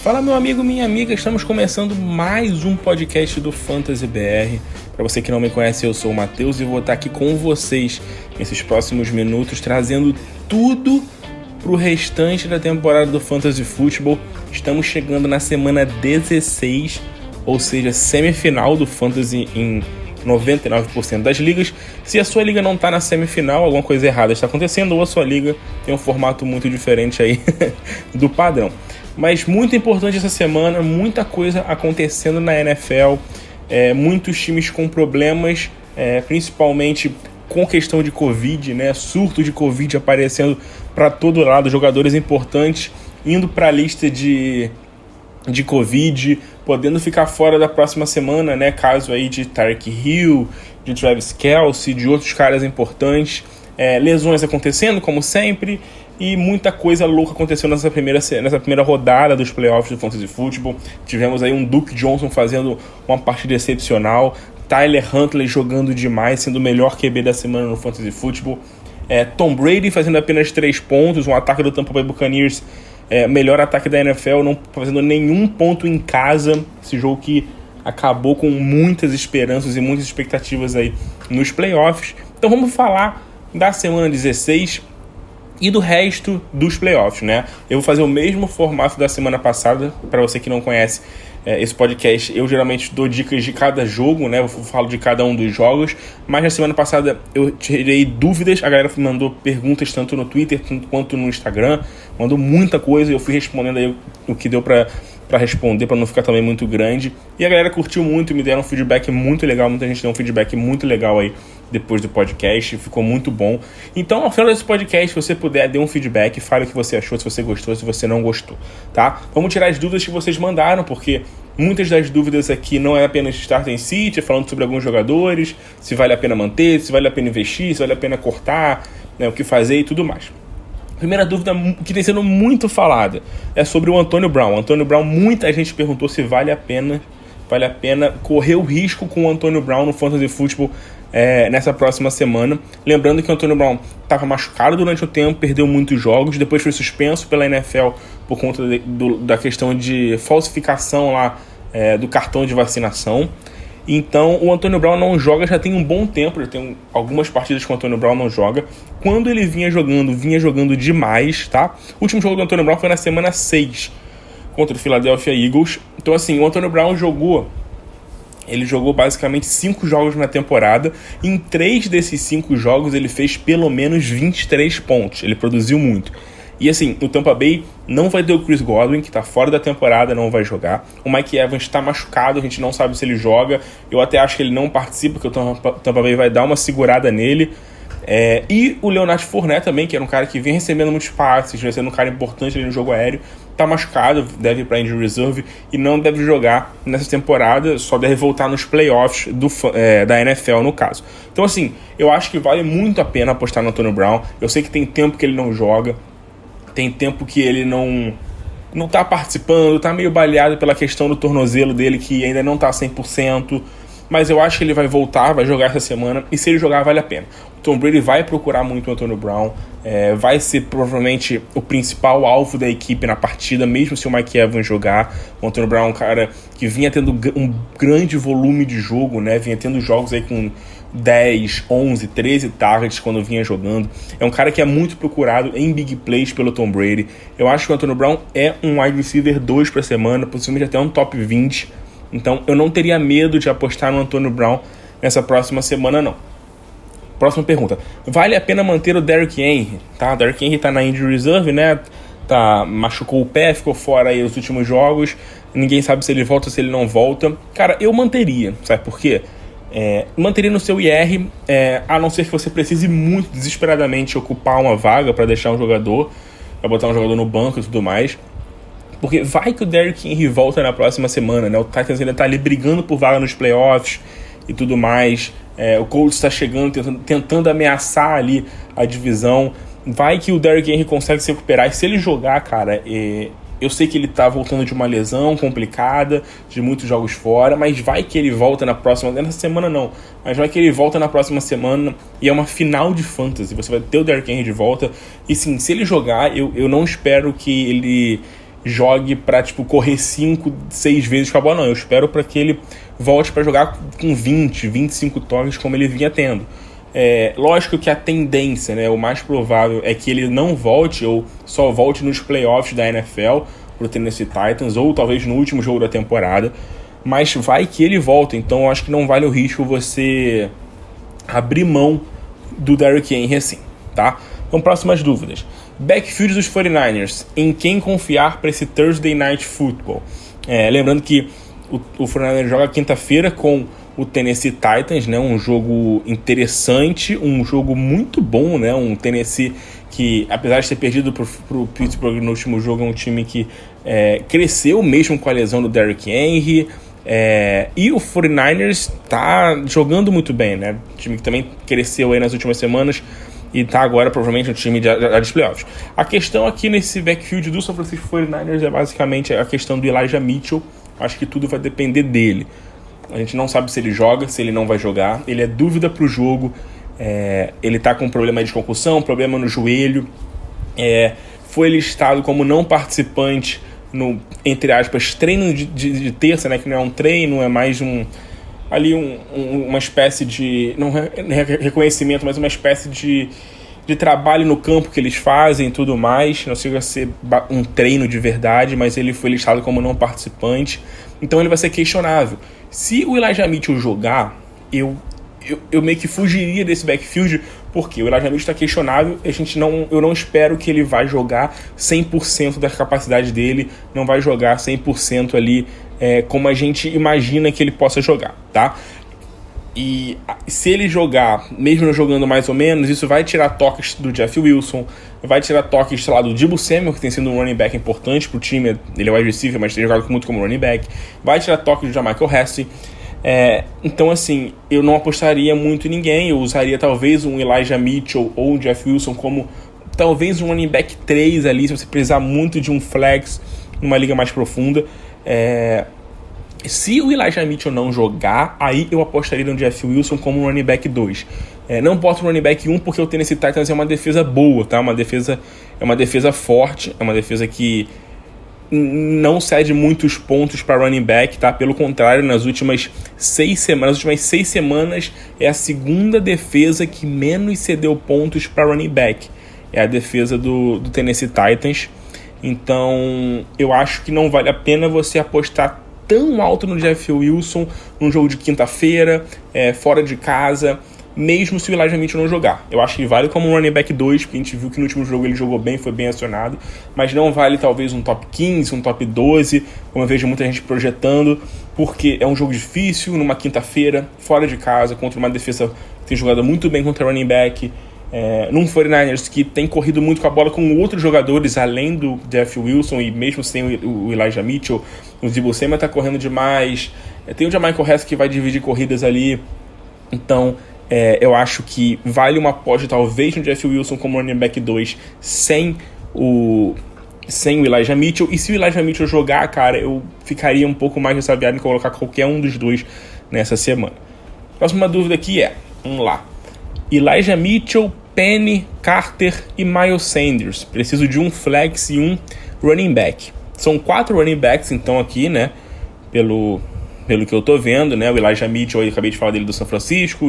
Fala, meu amigo, minha amiga, estamos começando mais um podcast do Fantasy BR. Para você que não me conhece, eu sou o Matheus e vou estar aqui com vocês nesses próximos minutos, trazendo tudo pro restante da temporada do Fantasy Football. Estamos chegando na semana 16, ou seja, semifinal do Fantasy em 99% das ligas. Se a sua liga não está na semifinal, alguma coisa errada está acontecendo, ou a sua liga tem um formato muito diferente aí do padrão. Mas muito importante essa semana, muita coisa acontecendo na NFL, muitos times com problemas, principalmente com questão de Covid, né? Surto de Covid aparecendo para todo lado, jogadores importantes indo para a lista de Covid, podendo ficar fora da próxima semana, né? Caso aí de Tyreek Hill, de Travis Kelce, de outros caras importantes, lesões acontecendo, como sempre, e muita coisa louca aconteceu nessa primeira rodada dos playoffs do Fantasy Football. Tivemos aí um Duke Johnson fazendo uma partida excepcional, Tyler Huntley jogando demais, sendo o melhor QB da semana no Fantasy Football, Tom Brady fazendo apenas 3 pontos, um ataque do Tampa Bay Buccaneers, melhor ataque da NFL, não fazendo nenhum ponto em casa. Esse jogo que acabou com muitas esperanças e muitas expectativas aí nos playoffs. Então vamos falar da semana 16 e do resto dos playoffs, né? Eu vou fazer o mesmo formato da semana passada. Para você que não conhece esse podcast, eu geralmente dou dicas de cada jogo, né? Eu falo de cada um dos jogos, mas na semana passada eu tirei dúvidas, a galera mandou perguntas tanto no Twitter quanto no Instagram, mandou muita coisa e eu fui respondendo aí o que deu para responder, para não ficar também muito grande. E a galera curtiu muito, me deram um feedback muito legal, muita gente deu um feedback muito legal aí depois do podcast, ficou muito bom. Então, ao final desse podcast, se você puder, dê um feedback, fale o que você achou, se você gostou, se você não gostou, tá? Vamos tirar as dúvidas que vocês mandaram, porque muitas das dúvidas aqui não é apenas start and sit, falando sobre alguns jogadores, se vale a pena manter, se vale a pena investir, se vale a pena cortar, né, o que fazer e tudo mais. Primeira dúvida que tem sido muito falada é sobre o Antonio Brown. O Antonio Brown, muita gente perguntou se vale a pena correr o risco com o Antonio Brown no Fantasy Football nessa próxima semana. Lembrando que o Antonio Brown estava machucado durante o tempo, perdeu muitos jogos, depois foi suspenso pela NFL por conta da questão de falsificação lá do cartão de vacinação. Então o Antonio Brown não joga já tem um bom tempo, já tem algumas partidas que o Antonio Brown não joga. Quando ele vinha jogando demais, tá? O último jogo do Antonio Brown foi na semana 6 contra o Philadelphia Eagles. Então assim, o Antonio Brown jogou basicamente 5 jogos na temporada. Em 3 desses 5 jogos ele fez pelo menos 23 pontos, ele produziu muito. E assim, o Tampa Bay não vai ter o Chris Godwin, que tá fora da temporada, não vai jogar. O Mike Evans está machucado, a gente não sabe se ele joga. Eu até acho que ele não participa, porque o Tampa Bay vai dar uma segurada nele. E o Leonard Fournette também, que era um cara que vinha recebendo muitos passes, vai sendo um cara importante ali no jogo aéreo, tá machucado, deve ir para injury reserve e não deve jogar nessa temporada, só deve voltar nos playoffs da NFL no caso. Então assim, eu acho que vale muito a pena apostar no Antonio Brown. Eu sei que tem tempo que ele não joga, tem tempo que ele não tá participando, tá meio baleado pela questão do tornozelo dele, que ainda não tá 100%, mas eu acho que ele vai voltar, vai jogar essa semana, e se ele jogar, vale a pena. O Tom Brady vai procurar muito o Antonio Brown, vai ser provavelmente o principal alvo da equipe na partida, mesmo se o Mike Evans jogar. O Antonio Brown é um cara que vinha tendo um grande volume de jogo, né? Vinha tendo jogos aí com 10, 11, 13 targets quando vinha jogando. É um cara que é muito procurado em big plays pelo Tom Brady. Eu acho que o Antonio Brown é um wide receiver 2 para semana, possivelmente até um top 20. Então eu não teria medo de apostar no Antonio Brown nessa próxima semana, não. Próxima pergunta. Vale a pena manter o Derrick Henry? Tá? O Derrick Henry tá na injury reserve, né? Machucou o pé, ficou fora aí os últimos jogos. Ninguém sabe se ele volta ou se ele não volta. Cara, eu manteria. Sabe por quê? Manteria no seu IR, a não ser que você precise muito desesperadamente ocupar uma vaga para deixar um jogador, para botar um jogador no banco e tudo mais. Porque vai que o Derrick Henry volta na próxima semana, né? O Titans ainda tá ali brigando por vaga nos playoffs e tudo mais. O Colts está chegando, tentando ameaçar ali a divisão. Vai que o Derrick Henry consegue se recuperar. E se ele jogar, cara, eu sei que ele tá voltando de uma lesão complicada, de muitos jogos fora, mas vai que ele volta na próxima... Nessa semana não, mas vai que ele volta na próxima semana e é uma final de fantasy. Você vai ter o Derrick Henry de volta. E sim, se ele jogar, eu não espero que jogue pra, correr 5, 6 vezes com a bola, não. Eu espero para que ele volte para jogar com 20, 25 toques como ele vinha tendo. Lógico que a tendência, né, o mais provável é que ele não volte ou só volte nos playoffs da NFL pro Tennessee Titans ou talvez no último jogo da temporada, mas vai que ele volta, então eu acho que não vale o risco você abrir mão do Derrick Henry assim, tá? Então, próximas dúvidas. Backfield dos 49ers, em quem confiar para esse Thursday Night Football? Lembrando que o 49ers joga quinta-feira com o Tennessee Titans, né? Um jogo interessante, um jogo muito bom, né? Um Tennessee que, apesar de ter perdido pro Pittsburgh no último jogo, é um time que cresceu mesmo com a lesão do Derrick Henry. E o 49ers tá jogando muito bem, né? Um time que também cresceu aí nas últimas semanas e tá agora provavelmente no time de playoffs. A questão aqui nesse backfield do San Francisco 49ers é basicamente a questão do Elijah Mitchell. Acho que tudo vai depender dele. A gente não sabe se ele joga, se ele não vai jogar. Ele é dúvida pro jogo. Ele tá com problema de concussão, problema no joelho. Foi listado como não participante no, entre aspas, treino de terça, né? Que não é um treino, é mais uma espécie de, não reconhecimento, mas uma espécie de trabalho no campo que eles fazem e tudo mais. Não chega a ser um treino de verdade, mas ele foi listado como não participante, então ele vai ser questionável. Se o Elijah Mitchell jogar, eu meio que fugiria desse backfield, porque o Elijah Mitchell está questionável. Eu não espero que ele vai jogar 100% da capacidade dele, não vai jogar 100% ali como a gente imagina que ele possa jogar, tá? E se ele jogar, mesmo jogando mais ou menos, isso vai tirar toques do Jeff Wilson, vai tirar toques, sei lá, do Deebo Samuel, que tem sido um running back importante pro time. Ele é wide receiver, mas tem jogado muito como running back. Vai tirar toques do Jermichael Hasty. Então, assim, eu não apostaria muito em ninguém. Eu usaria talvez um Elijah Mitchell ou um Jeff Wilson como talvez um running back 3 ali, se você precisar muito de um flex numa liga mais profunda. Se o Elijah Mitchell não jogar, aí eu apostaria no Jeff Wilson como um running back 2. Não boto o running back 1 porque o Tennessee Titans é uma defesa boa, tá? É uma defesa forte, é uma defesa que não cede muitos pontos para running back, tá? Pelo contrário, nas últimas 6 semanas é a segunda defesa que menos cedeu pontos para running back. É a defesa do Tennessee Titans. Então, eu acho que não vale a pena você apostar tão alto no Jeff Wilson num jogo de quinta-feira, fora de casa, mesmo se o Elijah Mitchell não jogar. Eu acho que vale como um running back 2, porque a gente viu que no último jogo ele jogou bem, foi bem acionado, mas não vale talvez um top 15, um top 12, como eu vejo muita gente projetando, porque é um jogo difícil, numa quinta-feira, fora de casa, contra uma defesa que tem jogado muito bem contra running back, num 49ers que tem corrido muito com a bola com outros jogadores, além do Jeff Wilson, e mesmo sem o Elijah Mitchell, o Deebo Samuel tá correndo demais, tem o Jermichael Hasty que vai dividir corridas ali, então eu acho que vale uma aposta talvez no Jeff Wilson como running back 2 sem o Elijah Mitchell. E se o Elijah Mitchell jogar, cara, eu ficaria um pouco mais ressabiado em colocar qualquer um dos dois nessa semana. Próxima dúvida aqui vamos lá, Elijah Mitchell, Penny, Carter e Miles Sanders. Preciso de um flex e um running back. São 4 running backs então aqui, né, pelo que eu tô vendo, né? O Elijah Mitchell, eu acabei de falar dele do São Francisco,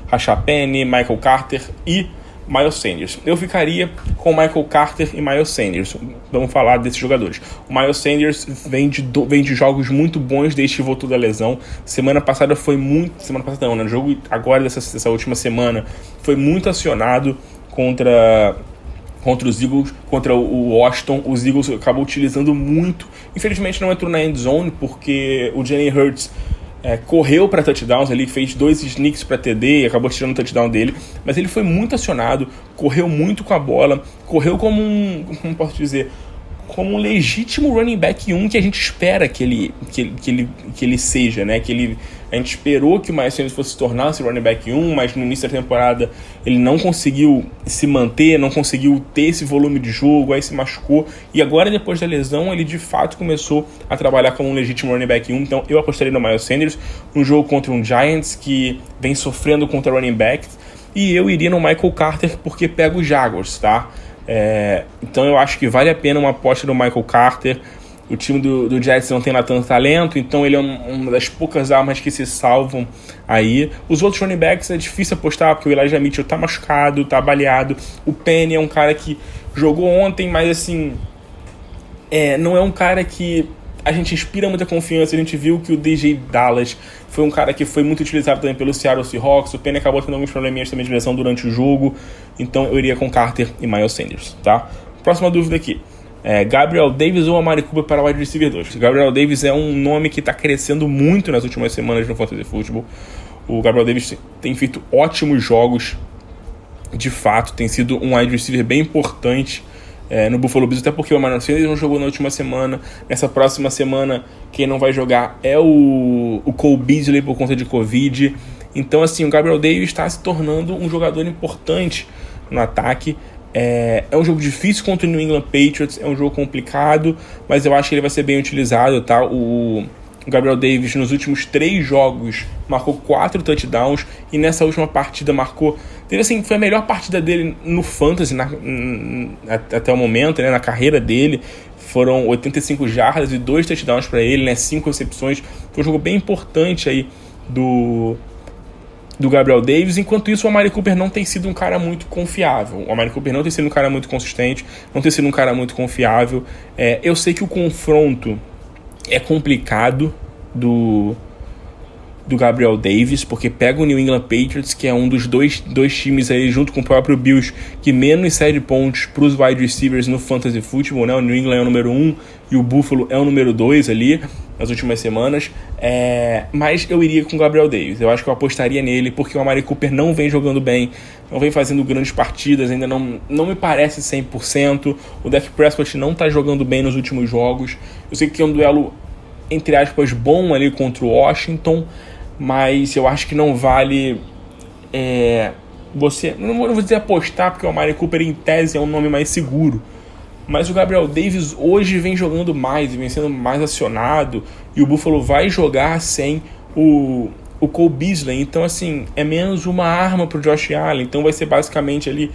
Rashad Penny, Michael Carter e Miles Sanders. Eu ficaria com Michael Carter e Miles Sanders. Vamos falar desses jogadores. O Miles Sanders vem de jogos muito bons desde que voltou da lesão. Semana passada não, né? O jogo agora dessa última semana foi muito acionado contra os Eagles, contra o Washington. Os Eagles acabou utilizando muito. Infelizmente não entrou na end zone porque o Jalen Hurts correu para touchdowns, ele fez 2 sneaks para TD e acabou tirando o touchdown dele, mas ele foi muito acionado, correu muito com a bola, correu como como um legítimo running back 1 que a gente espera que ele seja, né? A gente esperou que o Miles Sanders fosse se tornar esse running back 1, mas no início da temporada ele não conseguiu se manter, não conseguiu ter esse volume de jogo, aí se machucou, e agora depois da lesão ele de fato começou a trabalhar como um legítimo running back 1, então eu apostaria no Miles Sanders, um jogo contra um Giants que vem sofrendo contra running backs, e eu iria no Michael Carter porque pega os Jaguars, tá? Então eu acho que vale a pena uma aposta no Michael Carter. o time do Jets não tem lá tanto talento, então ele é uma das poucas armas que se salvam aí. Os outros running backs é difícil apostar, porque o Elijah Mitchell tá machucado, tá baleado. O Penny é um cara que jogou ontem, mas assim, não é um cara que a gente inspira muita confiança. A gente viu que o DJ Dallas foi um cara que foi muito utilizado também pelo Seattle Seahawks. O Penny acabou tendo alguns probleminhas também de lesão durante o jogo, então eu iria com Carter e Miles Sanders, tá? Próxima dúvida aqui. Gabriel Davis ou Amari Cooper para o wide receiver 2? Gabriel Davis é um nome que está crescendo muito nas últimas semanas no Fantasy Football. O Gabriel Davis tem feito ótimos jogos, de fato, tem sido um wide receiver bem importante no Buffalo Bills, até porque o Emmanuel Sanders não jogou na última semana. Nessa próxima semana, quem não vai jogar é o Cole Beasley por conta de Covid. Então, assim, o Gabriel Davis está se tornando um jogador importante no ataque. É um jogo difícil contra o New England Patriots, é um jogo complicado, mas eu acho que ele vai ser bem utilizado, tá? O Gabriel Davis, nos últimos 3 jogos, marcou 4 touchdowns, e nessa última partida foi a melhor partida dele no Fantasy até o momento, né, na carreira dele. Foram 85 jardas e 2 touchdowns para ele, né, 5 recepções. Foi um jogo bem importante aí do Gabriel Davis. Enquanto isso, o Amari Cooper não tem sido um cara muito confiável. O Amari Cooper não tem sido um cara muito consistente, não tem sido um cara muito confiável. Eu sei que o confronto é complicado do Gabriel Davis, porque pega o New England Patriots, que é um dos dois times aí, junto com o próprio Bills, que menos cede pontos para os wide receivers no Fantasy Football, né? O New England é o número 1 e o Buffalo é o número 2 ali, nas últimas semanas. Mas eu iria com o Gabriel Davis. Eu acho que eu apostaria nele, porque o Amari Cooper não vem jogando bem, não vem fazendo grandes partidas, ainda não me parece 100%. O Dak Prescott não está jogando bem nos últimos jogos. Eu sei que é um duelo, entre aspas, bom ali contra o Washington, mas eu acho que não vale não vou dizer apostar, porque o Amari Cooper em tese é um nome mais seguro, mas o Gabriel Davis hoje vem jogando mais e vem sendo mais acionado, e o Buffalo vai jogar sem o Cole Beasley, então assim, é menos uma arma pro Josh Allen. Então vai ser basicamente ali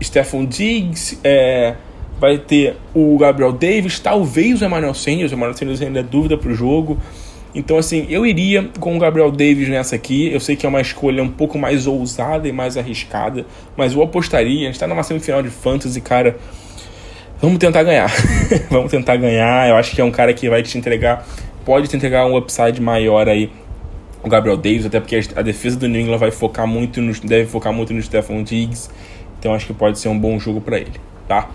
Stephon Diggs, vai ter o Gabriel Davis, talvez o Emmanuel Sanders ainda é dúvida pro jogo. Então, assim, eu iria com o Gabriel Davis nessa aqui. Eu sei que é uma escolha um pouco mais ousada e mais arriscada, mas eu apostaria. A gente tá numa semifinal de Fantasy, cara. Vamos tentar ganhar. Vamos tentar ganhar. Eu acho que é um cara que vai pode te entregar um upside maior aí, o Gabriel Davis, até porque a defesa do New England deve focar muito no Stephon Diggs. Então, acho que pode ser um bom jogo para ele, tá?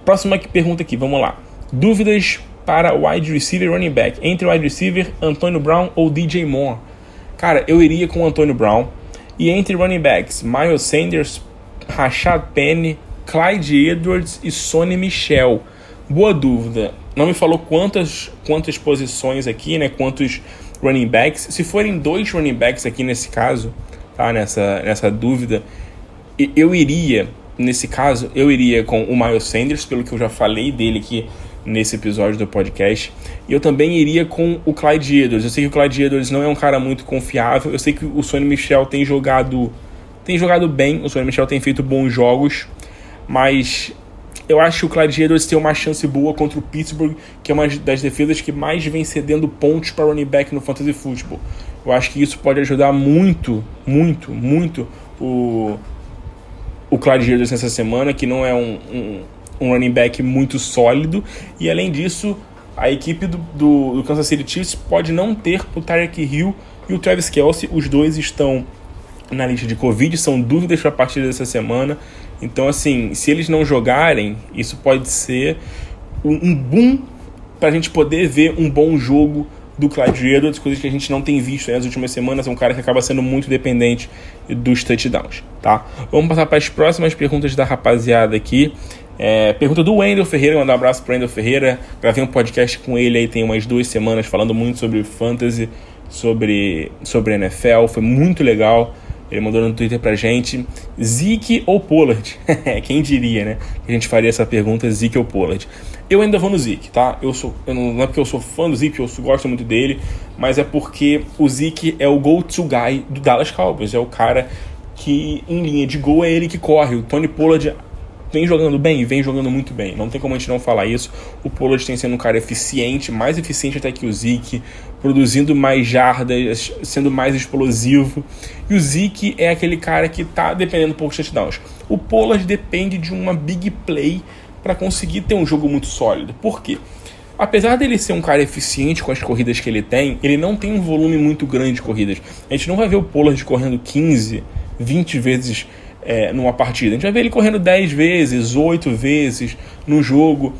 Próxima pergunta aqui, vamos lá. Dúvidas para wide receiver e running back. Entre wide receiver, Antonio Brown ou DJ Moore? Cara, eu iria com o Antonio Brown. E entre running backs, Miles Sanders, Rashad Penny, Clyde Edwards e Sonny Michel. Boa dúvida. Não me falou quantas posições aqui, né? Quantos running backs. Se forem 2 running backs aqui nesse caso, tá? Nessa dúvida, nesse caso, eu iria com o Miles Sanders, pelo que eu já falei dele aqui nesse episódio do podcast. E eu também iria com o Clyde Edwards. Eu sei que o Clyde Edwards não é um cara muito confiável. Eu sei que o Sonny Michel tem jogado bem. O Sonny Michel tem feito bons jogos, mas eu acho que o Clyde Edwards tem uma chance boa contra o Pittsburgh, que é uma das defesas que mais vem cedendo pontos para running back no Fantasy Football. Eu acho que isso pode ajudar muito, muito, muito o Clyde Edwards nessa semana, que não é um running back muito sólido. E além disso, a equipe do Kansas City Chiefs pode não ter o Tyreek Hill e o Travis Kelce. Os dois estão na lista de Covid, são dúvidas para a partida dessa semana. Então, assim, se eles não jogarem, isso pode ser um boom para a gente poder ver um bom jogo do Clyde Edwards, coisas que a gente não tem visto nas últimas semanas. É um cara que acaba sendo muito dependente dos touchdowns, tá? Vamos passar para as próximas perguntas da rapaziada aqui. Pergunta do Wendel Ferreira, mandar um abraço pro Wendel Ferreira. Gravei um podcast com ele aí tem umas 2 semanas, falando muito sobre fantasy, sobre NFL, foi muito legal. Ele mandou no Twitter pra gente: Zeke ou Pollard? Quem diria, né? Que a gente faria essa pergunta, Zeke ou Pollard. Eu ainda vou no Zeke, tá? Não é porque eu sou fã do Zeke, eu gosto muito dele, mas é porque o Zeke é o go-to guy do Dallas Cowboys. É o cara que, em linha de gol, é ele que corre. O Tony Pollard vem jogando bem, vem jogando muito bem. Não tem como a gente não falar isso. O Pollard tem sendo um cara eficiente, mais eficiente até que o Zeke, produzindo mais jardas, sendo mais explosivo. E o Zeke é aquele cara que tá dependendo um pouco de touchdowns. O Pollard depende de uma big play para conseguir ter um jogo muito sólido. Por quê? Apesar dele ser um cara eficiente com as corridas que ele tem, ele não tem um volume muito grande de corridas. A gente não vai ver o Pollard correndo 15, 20 vezes numa partida. A gente vai ver ele correndo 10 vezes, 8 vezes no jogo.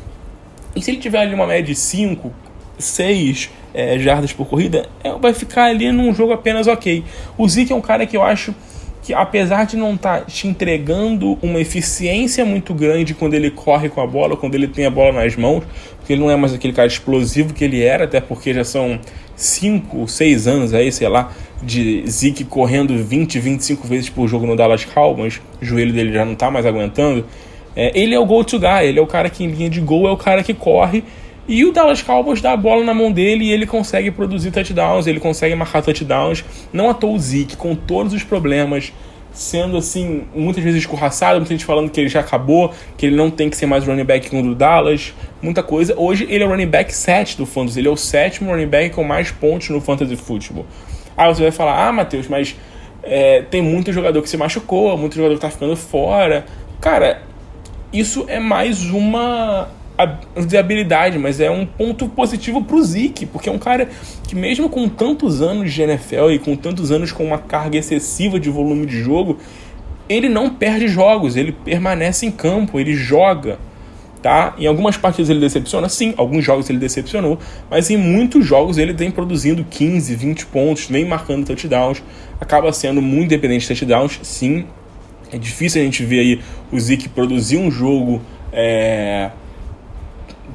E se ele tiver ali uma média de 5, 6 jardas por corrida, vai ficar ali num jogo apenas ok. O Zeke é um cara que eu acho que, apesar de não estar te entregando uma eficiência muito grande quando ele corre com a bola, quando ele tem a bola nas mãos, porque ele não é mais aquele cara explosivo que ele era, até porque já são 5, 6 anos aí, sei lá, de Zeke correndo 20, 25 vezes por jogo no Dallas Cowboys, o joelho dele já não tá mais aguentando. Ele é o go-to guy, ele é o cara que em linha de gol é o cara que corre, e o Dallas Cowboys dá a bola na mão dele e ele consegue produzir touchdowns, ele consegue marcar touchdowns. Não à toa o Zeke, com todos os problemas, sendo assim, muitas vezes escorraçado, muita gente falando que ele já acabou, que ele não tem que ser mais running back do Dallas, muita coisa. Hoje ele é o running back 7 do Fantasy, ele é o 7º running back com mais pontos no Fantasy Football. Aí você vai falar, Matheus, mas tem muito jogador que se machucou, muito jogador que tá ficando fora. Cara, isso é mais uma habilidade, mas é um ponto positivo pro Zeke, porque é um cara que, mesmo com tantos anos de NFL e com tantos anos com uma carga excessiva de volume de jogo, ele não perde jogos, ele permanece em campo, ele joga, tá? Em algumas partidas ele decepciona, sim, alguns jogos ele decepcionou, mas em muitos jogos ele vem produzindo 15, 20 pontos, vem marcando touchdowns, acaba sendo muito dependente de touchdowns, sim. É difícil a gente ver aí o Zeke produzir um jogo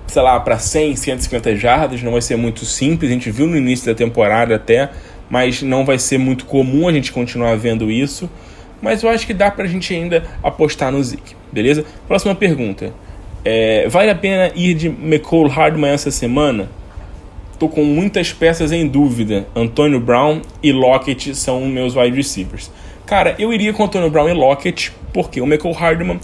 sei lá, para 100, 150 jardas, não vai ser muito simples, a gente viu no início da temporada até, mas não vai ser muito comum a gente continuar vendo isso, mas eu acho que dá pra gente ainda apostar no Zeke, beleza? Próxima pergunta, vale a pena ir de Mecole Hardman essa semana? Tô com muitas peças em dúvida, Antonio Brown e Lockett são meus wide receivers. Cara, eu iria com Antonio Brown e Lockett, porque o Mecole Hardman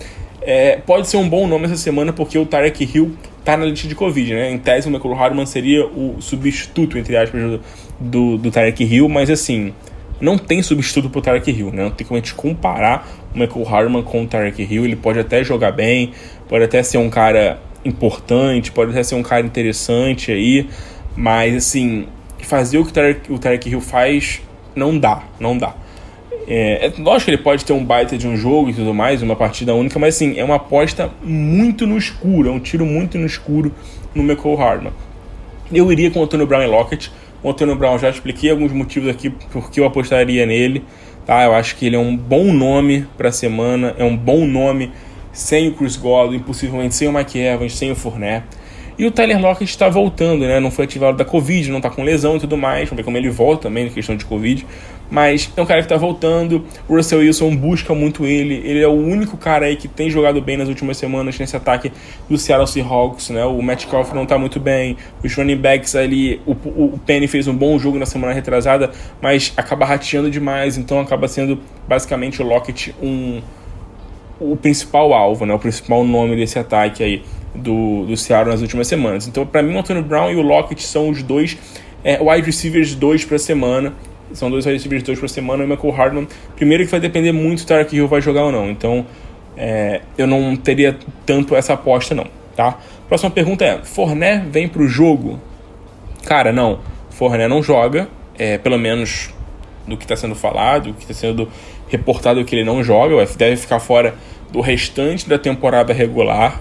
pode ser um bom nome essa semana, porque o Tyreek Hill tá na lista de Covid, né? Em tese, o Mecole Hardman seria o substituto, entre aspas, do Tyreek Hill, mas assim, não tem substituto pro Tyreek Hill, né? Não tem como a gente comparar o Mecole Hardman com o Tyreek Hill. Ele pode até jogar bem, pode até ser um cara importante, pode até ser um cara interessante aí, mas assim, fazer o que o Tyreek Hill faz, não dá. Lógico que ele pode ter um baita de um jogo e tudo mais, uma partida única, mas assim, é uma aposta muito no escuro, é um tiro muito no escuro no Mecole Hardman. Eu iria com o Antonio Brown e Lockett. O Antonio Brown, já expliquei alguns motivos aqui porque eu apostaria nele, tá? Eu acho que ele é um bom nome para a semana, é um bom nome sem o Chris Godwin, possivelmente sem o Mike Evans, sem o Fournette. E o Tyler Lockett está voltando, né? Não foi ativado da Covid, não está com lesão e tudo mais. Vamos ver como ele volta também na questão de Covid. Mas é um cara que está voltando. O Russell Wilson busca muito ele. Ele é o único cara aí que tem jogado bem nas últimas semanas nesse ataque do Seattle Seahawks, né? O Metcalf não está muito bem. Os running backs ali, o Penny fez um bom jogo na semana retrasada, mas acaba rateando demais. Então acaba sendo basicamente o Lockett o principal alvo, né? O principal nome desse ataque aí do Seattle nas últimas semanas. Então, para mim, o Antonio Brown e o Lockett são os dois wide receivers 2 para semana. São dois wide receivers 2 para semana. E o Mecole Hardman, primeiro que vai depender muito se o Tyreek Hill vai jogar ou não. Então, eu não teria tanto essa aposta, não, tá? Próxima pergunta é: Fournette vem pro jogo? Cara, não. Fournette não joga, pelo menos do que está sendo falado, do que está sendo reportado, que ele não joga. Deve ficar fora do restante da temporada regular,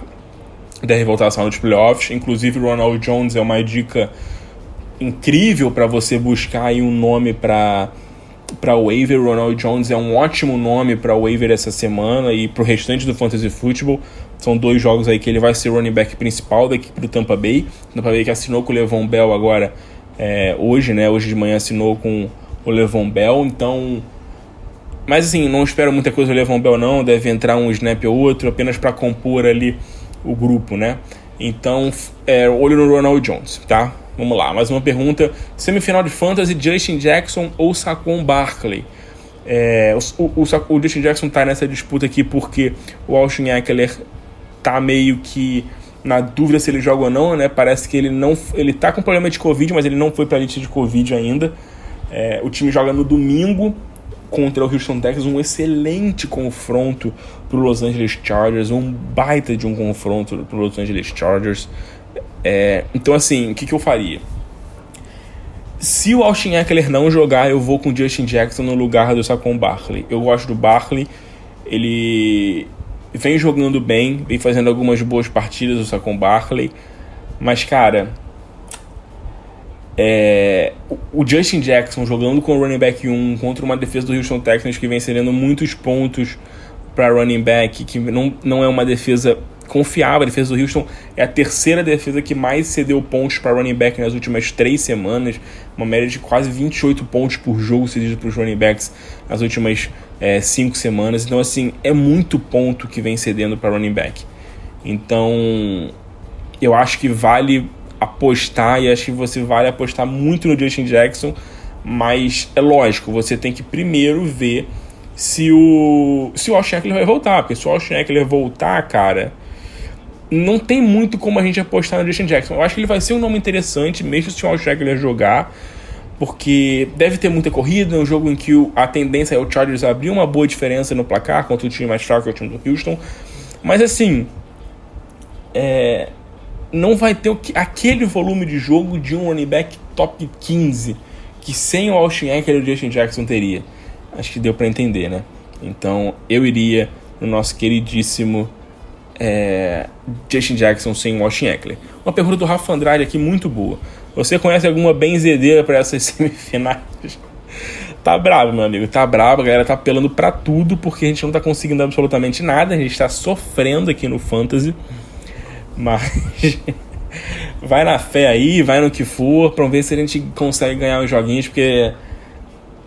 deve voltar à sala dos playoffs. Inclusive o Ronald Jones é uma dica incrível para você buscar aí um nome para o waiver. O Ronald Jones é um ótimo nome para o waiver essa semana e para o restante do Fantasy Football. São 2 jogos aí que ele vai ser o running back principal da equipe do Tampa Bay. Tampa Bay que assinou com o Le'Veon Bell agora hoje, né? Hoje de manhã assinou com o Le'Veon Bell, então... Mas assim, não espero muita coisa do Le'Veon Bell não, deve entrar um snap ou outro apenas para compor ali o grupo, né? Então, olho no Ronald Jones, tá? Vamos lá, mais uma pergunta. Semifinal de Fantasy, Justin Jackson ou Saquon Barkley? O Justin Jackson tá nessa disputa aqui porque o Austin Ekeler tá meio que na dúvida se ele joga ou não, né? Parece que ele tá com problema de Covid, mas ele não foi pra lista de Covid ainda. O time joga no domingo contra o Houston Texans, um excelente confronto pro Los Angeles Chargers, um baita de um confronto pro Los Angeles Chargers. Então, assim, o que eu faria? Se o Austin Ekeler não jogar, eu vou com o Justin Jackson no lugar do Saquon Barkley. Eu gosto do Barkley, ele vem jogando bem, vem fazendo algumas boas partidas, o Saquon Barkley, mas, cara, o Justin Jackson jogando com o running back 1 contra uma defesa do Houston Texans que vem cedendo muitos pontos para running back, que não é uma defesa confiável. A defesa do Houston é a terceira defesa que mais cedeu pontos para running back nas últimas 3 semanas, uma média de quase 28 pontos por jogo cedido para os running backs nas últimas 5 semanas. Então, assim, é muito ponto que vem cedendo para running back. Então, eu acho que vale apostar, e acho que você vale apostar muito no Justin Jackson, mas é lógico, você tem que primeiro ver se o Austin Ekeler vai voltar, porque se o Austin Ekeler voltar, cara, não tem muito como a gente apostar no Justin Jackson. Eu acho que ele vai ser um nome interessante, mesmo se o Austin Ekeler jogar, porque deve ter muita corrida, é um jogo em que a tendência é o Chargers abrir uma boa diferença no placar contra o time mais fraco, que é o time do Houston, mas assim, não vai ter aquele volume de jogo de um running back top 15 que sem o Austin Ekeler e o Justin Jackson teria. Acho que deu pra entender, né? Então eu iria no nosso queridíssimo Justin Jackson sem o Austin Ekeler. Uma pergunta do Rafa Andrade aqui muito boa. Você conhece alguma benzedeira para essas semifinais? Tá bravo, meu amigo, tá bravo. A galera tá apelando pra tudo porque a gente não tá conseguindo absolutamente nada. A gente tá sofrendo aqui no Fantasy. Mas vai na fé aí, vai no que for, pra ver se a gente consegue ganhar os joguinhos, porque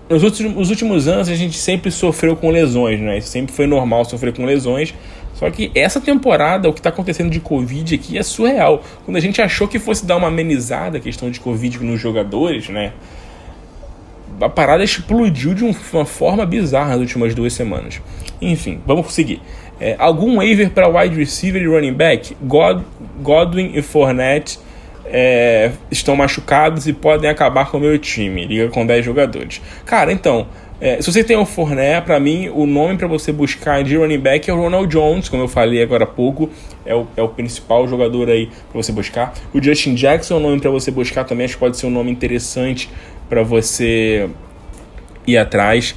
nos últimos anos a gente sempre sofreu com lesões, né? Sempre foi normal sofrer com lesões. Só que essa temporada, o que tá acontecendo de Covid aqui é surreal. Quando a gente achou que fosse dar uma amenizada a questão de Covid nos jogadores, né? A parada explodiu de uma forma bizarra nas últimas 2 semanas. Enfim, vamos seguir. Algum waiver para wide receiver e running back? Godwin e Fournette estão machucados e podem acabar com o meu time. Liga com 10 jogadores. Cara, então, se você tem o Fournette, para mim, o nome para você buscar de running back é o Ronald Jones, como eu falei agora há pouco. É o principal jogador aí para você buscar. O Justin Jackson é um nome para você buscar também. Acho que pode ser um nome interessante para você ir atrás.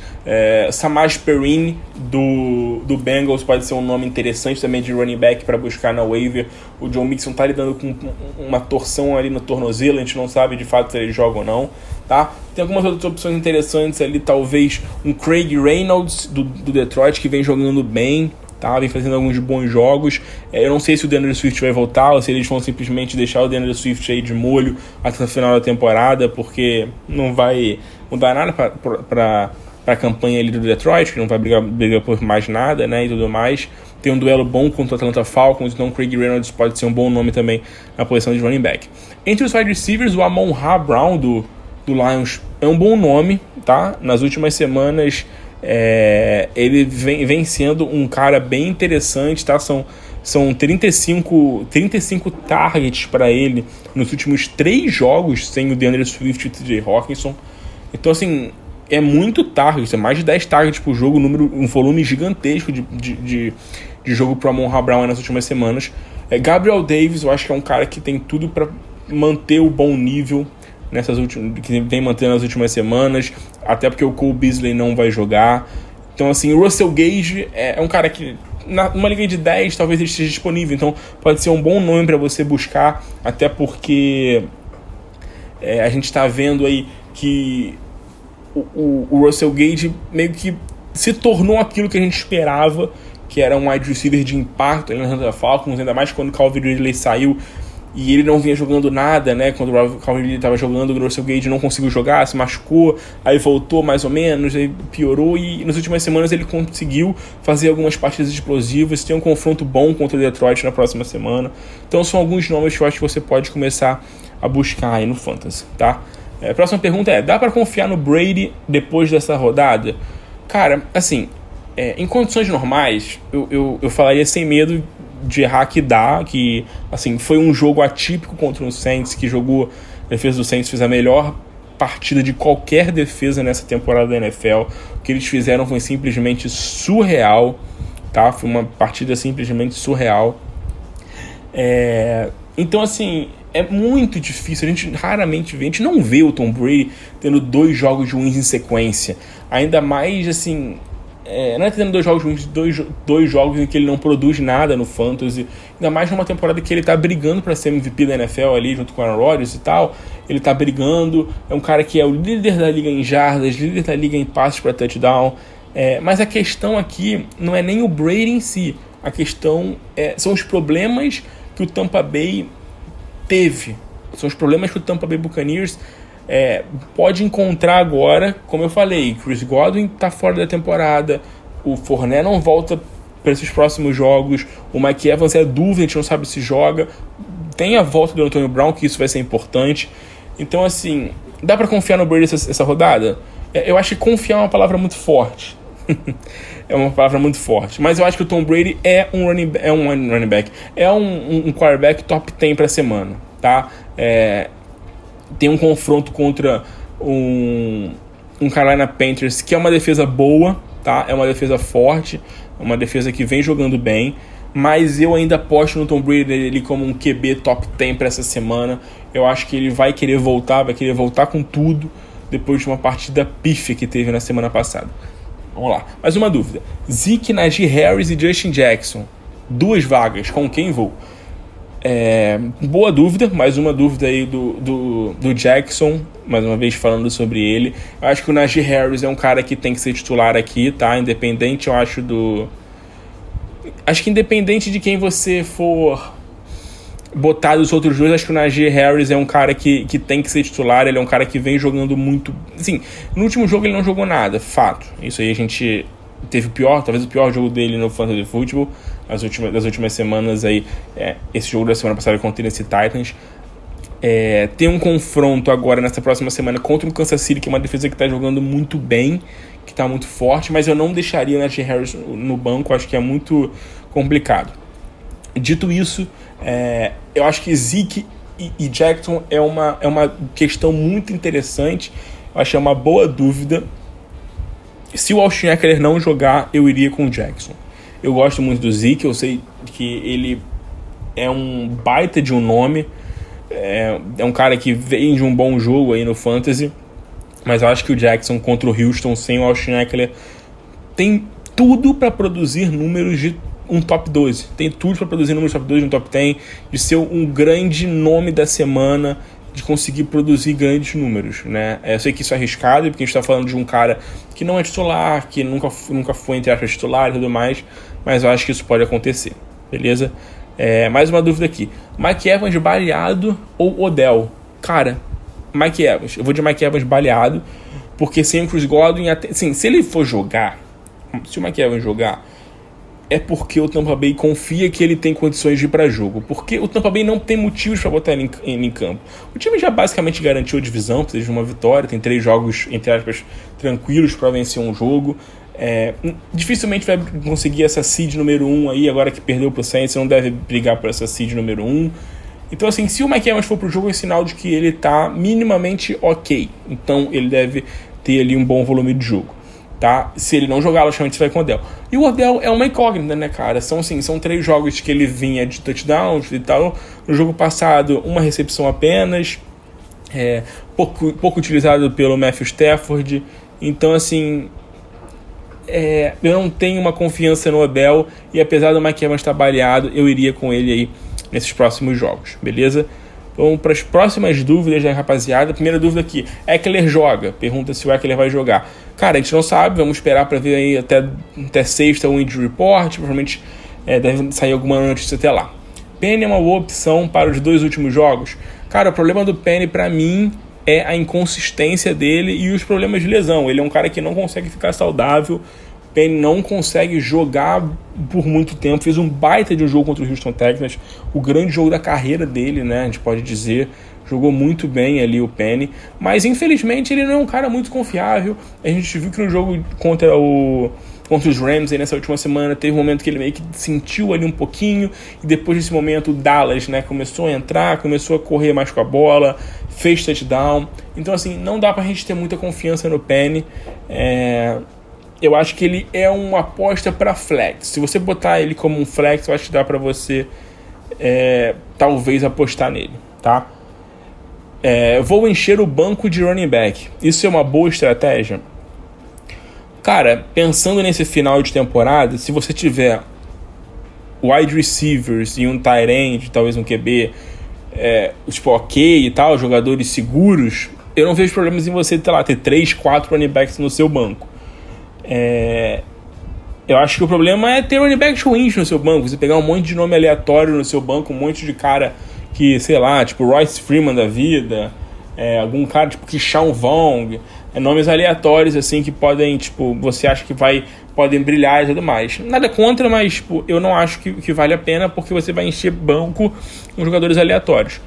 Samaje Perine do Bengals pode ser um nome interessante também de running back para buscar na waiver. O John Mixon tá lidando com uma torção ali no tornozelo, a gente não sabe de fato se ele joga ou não, tá? Tem algumas outras opções interessantes ali, talvez um Craig Reynolds do Detroit, que vem jogando bem, tá? Vem fazendo alguns bons jogos. Eu não sei se o DeAndre Swift vai voltar ou se eles vão simplesmente deixar o DeAndre Swift aí de molho até o final da temporada, porque não vai mudar nada para a campanha ali do Detroit, que não vai brigar por mais nada, né, e tudo mais. Tem um duelo bom contra o Atlanta Falcons, então Craig Reynolds pode ser um bom nome também na posição de running back. Entre os wide receivers, o Amon-Ra Brown do Lions é um bom nome, tá? Nas últimas semanas ele vem sendo um cara bem interessante, tá? São 35 targets para ele nos últimos 3 jogos sem o DeAndre Swift e o TJ Hawkinson. Então, assim, é muito target, é mais de 10 targets por jogo, um volume gigantesco de jogo para Amon-Ra Brown nas últimas semanas. Gabriel Davis, eu acho que é um cara que tem tudo para manter o bom nível que vem mantendo nas últimas semanas, até porque o Cole Beasley não vai jogar. Então, assim, o Russell Gage é um cara que numa liga de 10 talvez ele esteja disponível, então pode ser um bom nome para você buscar, até porque a gente está vendo aí que o Russell Gage meio que se tornou aquilo que a gente esperava, que era um wide receiver de impacto ali na Atlanta Falcons, ainda mais quando o Calvin Ridley saiu e ele não vinha jogando nada, né? Quando o Calvin Ridley estava jogando, o Russell Gage não conseguiu jogar, se machucou, aí voltou mais ou menos, aí piorou, e nas últimas semanas ele conseguiu fazer algumas partidas explosivas, tem um confronto bom contra o Detroit na próxima semana. Então são alguns nomes que eu acho que você pode começar a buscar aí no Fantasy, tá? A próxima pergunta dá para confiar no Brady depois dessa rodada? Cara, assim, em condições normais, eu falaria sem medo de errar que dá, que assim, foi um jogo atípico contra o Saints, que jogou, a defesa do Saints fez a melhor partida de qualquer defesa nessa temporada da NFL. O que eles fizeram foi simplesmente surreal, tá? Foi uma partida simplesmente surreal. Então, assim, é muito difícil. A gente raramente vê, a gente não vê o Tom Brady tendo 2 jogos ruins em sequência. Ainda mais, assim, não é tendo 2 jogos ruins, dois jogos em que ele não produz nada no Fantasy. Ainda mais numa temporada que ele tá brigando para ser MVP da NFL ali, junto com o Aaron Rodgers e tal. Ele tá brigando, é um cara que é o líder da liga em jardas, líder da liga em passes para touchdown. Mas a questão aqui não é nem o Brady em si. A questão são os problemas que o Tampa Bay teve. São os problemas que o Tampa Bay Buccaneers pode encontrar agora. Como eu falei, Chris Godwin tá fora da temporada, o Fournette não volta para esses próximos jogos, o Mike Evans é dúvida, a gente não sabe se joga. Tem a volta do Antonio Brown, que isso vai ser importante. Então, assim, dá para confiar no Brady essa rodada? Eu acho que confiar é uma palavra muito forte. É uma palavra muito forte. Mas eu acho que o Tom Brady é um running back. É um quarterback top 10 para a semana, tá? Tem um confronto contra um Carolina Panthers, que é uma defesa boa, tá? É uma defesa forte, é uma defesa que vem jogando bem. Mas eu ainda aposto no Tom Brady ele como um QB top 10 para essa semana. Eu acho que ele vai querer voltar com tudo depois de uma partida pífia que teve na semana passada. Vamos lá, mais uma dúvida. Zeke, Najee Harris e Justin Jackson. 2 vagas, com quem vou? Boa dúvida, mais uma dúvida aí do Jackson, mais uma vez falando sobre ele. Eu acho que o Najee Harris é um cara que tem que ser titular aqui, tá? Independente, eu acho que independente de quem você for botar dos outros dois, acho que o Najee Harris é um cara que tem que ser titular. Ele é um cara que vem jogando muito... Assim, no último jogo ele não jogou nada, fato. Isso aí a gente teve talvez o pior jogo dele no Fantasy Football das últimas semanas aí. Esse jogo da semana passada contra o Tennessee Titans. Tem um confronto agora nessa próxima semana contra o Kansas City, que é uma defesa que está jogando muito bem, que está muito forte, mas eu não deixaria o Najee Harris no banco. Acho que é muito complicado. Dito isso, eu acho que Zeke e Jackson é uma questão muito interessante. Eu acho que é uma boa dúvida. Se o Austin Ekeler não jogar, eu iria com o Jackson. Eu gosto muito do Zeke, eu sei que ele é um baita de um nome, é um cara que vem de um bom jogo aí no Fantasy, mas eu acho que o Jackson contra o Houston sem o Austin Ekeler tem tudo para produzir números de um top 12. Tem tudo para produzir números de top 12, de um top 10, de ser um grande nome da semana, de conseguir produzir grandes números, né? Eu sei que isso é arriscado, porque a gente está falando de um cara que não é titular, que nunca foi entre aspas titular e tudo mais, mas eu acho que isso pode acontecer, beleza? Mais uma dúvida aqui. Mike Evans baleado ou Odell? Cara, Mike Evans. Eu vou de Mike Evans baleado, porque sem o Chris Godwin, assim, se ele for jogar, se o Mike Evans jogar, é porque o Tampa Bay confia que ele tem condições de ir para jogo. Porque o Tampa Bay não tem motivos para botar ele em campo. O time já basicamente garantiu a divisão, precisa de uma vitória, tem 3 jogos, entre aspas, tranquilos para vencer um jogo. Dificilmente vai conseguir essa seed número 1 aí, agora que perdeu pro Saints, não deve brigar por essa seed número 1. Então, assim, se o Mike Evans for pro jogo, é sinal de que ele tá minimamente ok. Então, ele deve ter ali um bom volume de jogo. Tá? Se ele não jogar, logicamente vai com o Odell. E o Odell é uma incógnita, né, cara? São 3 jogos que ele vinha de touchdowns e tal. No jogo passado, uma recepção apenas. Pouco utilizado pelo Matthew Stafford. Então, assim, eu não tenho uma confiança no Odell. E apesar do Mike Evans estar baleado, eu iria com ele aí nesses próximos jogos, beleza? Vamos para as próximas dúvidas, né, rapaziada. Primeira dúvida aqui, Ekeler joga? Pergunta se o Ekeler vai jogar. Cara, a gente não sabe, vamos esperar para ver aí até sexta o injury report. Provavelmente deve sair alguma notícia até lá. Penny é uma boa opção para os 2 últimos jogos? Cara, o problema do Penny para mim é a inconsistência dele e os problemas de lesão. Ele é um cara que não consegue ficar saudável. Penny não consegue jogar por muito tempo. Fez um baita de um jogo contra o Houston Texans, o grande jogo da carreira dele, né? A gente pode dizer. Jogou muito bem ali o Penny, mas infelizmente ele não é um cara muito confiável. A gente viu que no jogo contra o contra os Rams aí nessa última semana, teve um momento que ele meio que sentiu ali um pouquinho, e depois desse momento o Dallas, né, começou a entrar, começou a correr mais com a bola, fez touchdown. Então assim, não dá pra gente ter muita confiança no Penny. Eu acho que ele é uma aposta para flex. Se você botar ele como um flex, eu acho que dá para você talvez apostar nele, tá? Vou encher o banco de running back. Isso é uma boa estratégia? Cara, pensando nesse final de temporada, se você tiver wide receivers e um tight end, talvez um QB, tipo ok e tal, jogadores seguros, eu não vejo problemas em você, sei lá, ter 3, 4 running backs no seu banco. Eu acho que o problema é ter running backs ruins no seu banco. Você pegar um monte de nome aleatório no seu banco, um monte de cara que, sei lá, tipo Royce Freeman da vida, algum cara tipo Keyshawn Vaughn, nomes aleatórios assim que podem, tipo, você acha que podem brilhar e tudo mais. Nada contra, mas tipo, eu não acho que vale a pena, porque você vai encher banco com jogadores aleatórios.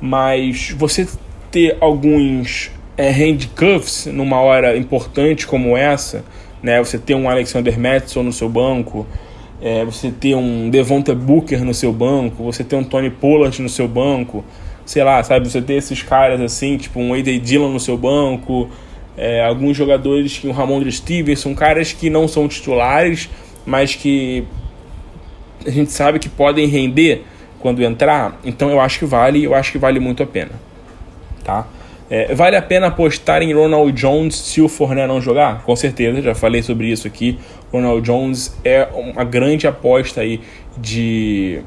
Mas você ter alguns handcuffs numa hora importante como essa, né? Você ter um Alexander Mattison no seu banco, você ter um Devonta Booker no seu banco, você ter um Tony Pollard no seu banco, sei lá, sabe? Você ter esses caras assim, tipo um A.J. Dillon no seu banco, alguns jogadores, que o Ramondre Stevenson, caras que não são titulares, mas que a gente sabe que podem render quando entrar. Então eu acho que vale muito a pena, tá? Vale a pena apostar em Ronald Jones se o Fournette não jogar? Com certeza, já falei sobre isso aqui. Ronald Jones é uma grande aposta aí de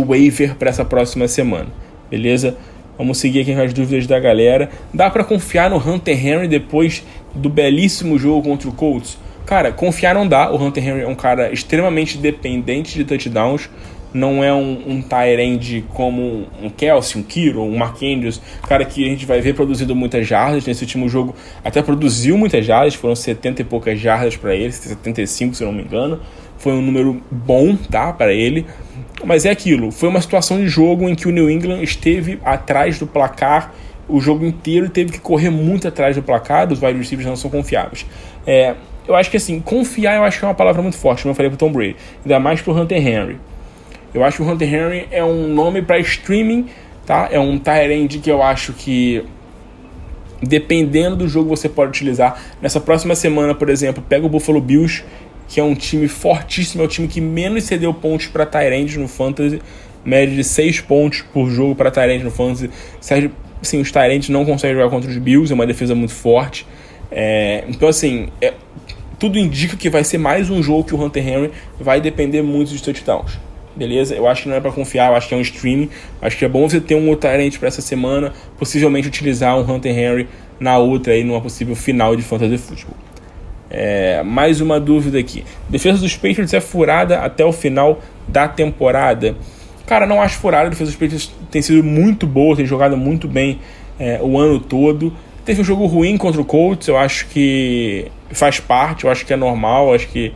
waiver para essa próxima semana, beleza? Vamos seguir aqui com as dúvidas da galera. Dá para confiar no Hunter Henry depois do belíssimo jogo contra o Colts? Cara, confiar não dá. O Hunter Henry é um cara extremamente dependente de touchdowns. Não é um tight end como um Kelsey, um Kiro, um Mark Andrews, cara que a gente vai ver produzindo muitas jardas. Nesse último jogo até produziu muitas jardas, foram 70 e poucas jardas para ele, 75 se eu não me engano. Foi um número bom, tá, para ele. Mas é aquilo, foi uma situação de jogo em que o New England esteve atrás do placar o jogo inteiro e teve que correr muito atrás do placar. Os wide receivers não são confiáveis. Eu acho que assim, confiar eu acho que é uma palavra muito forte, como eu falei pro Tom Brady, ainda mais pro Hunter Henry. Eu acho que o Hunter Henry é um nome para streaming, tá? É um tight end que eu acho que, dependendo do jogo, você pode utilizar. Nessa próxima semana, por exemplo, pega o Buffalo Bills, que é um time fortíssimo, é o time que menos cedeu pontos para tight end no Fantasy, média de 6 pontos por jogo para tight end no Fantasy. Assim, os tight ends não conseguem jogar contra os Bills, é uma defesa muito forte. Então, assim, tudo indica que vai ser mais um jogo que o Hunter Henry vai depender muito dos touchdowns. Beleza? Eu acho que não é para confiar, eu acho que é um streaming. Acho que é bom você ter um outro talento para essa semana, possivelmente utilizar um Hunter Henry na outra, aí, numa possível final de Fantasy Football. Mais uma dúvida aqui. Defesa dos Patriots é furada até o final da temporada? Cara, não acho furada. A defesa dos Patriots tem sido muito boa, tem jogado muito bem o ano todo. Teve um jogo ruim contra o Colts, eu acho que faz parte, eu acho que é normal, eu acho que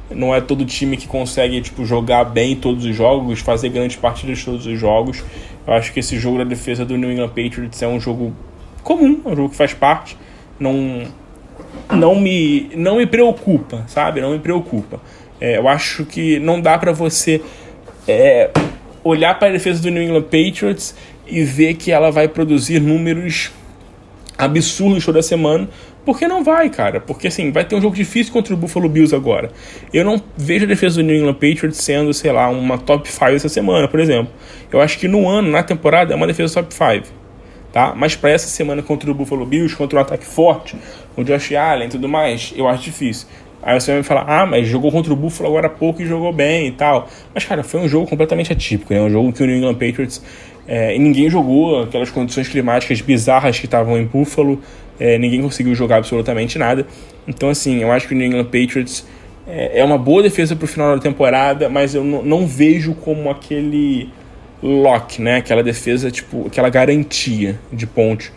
não é todo time que consegue jogar bem todos os jogos, fazer grandes partidas todos os jogos. Eu acho que esse jogo da defesa do New England Patriots é um jogo comum, é um jogo que faz parte. Não me preocupa, sabe? Não me preocupa. Eu acho que não dá pra você olhar para a defesa do New England Patriots e ver que ela vai produzir números absurdos toda semana, porque não vai, cara. Porque assim, vai ter um jogo difícil contra o Buffalo Bills agora. Eu não vejo a defesa do New England Patriots sendo, sei lá, uma top 5 essa semana, por exemplo. Eu acho que no ano, na temporada, é uma defesa top 5, tá? Mas para essa semana contra o Buffalo Bills, contra um ataque forte, o Josh Allen e tudo mais, eu acho difícil. Aí você vai me falar, mas jogou contra o Buffalo agora há pouco e jogou bem e tal. Mas, cara, foi um jogo completamente atípico, né? Um jogo que o New England Patriots e ninguém jogou, aquelas condições climáticas bizarras que estavam em Buffalo, ninguém conseguiu jogar absolutamente nada. Então, assim, eu acho que o New England Patriots é uma boa defesa pro final da temporada, mas eu não vejo como aquele lock, né? Aquela defesa, aquela garantia de pontos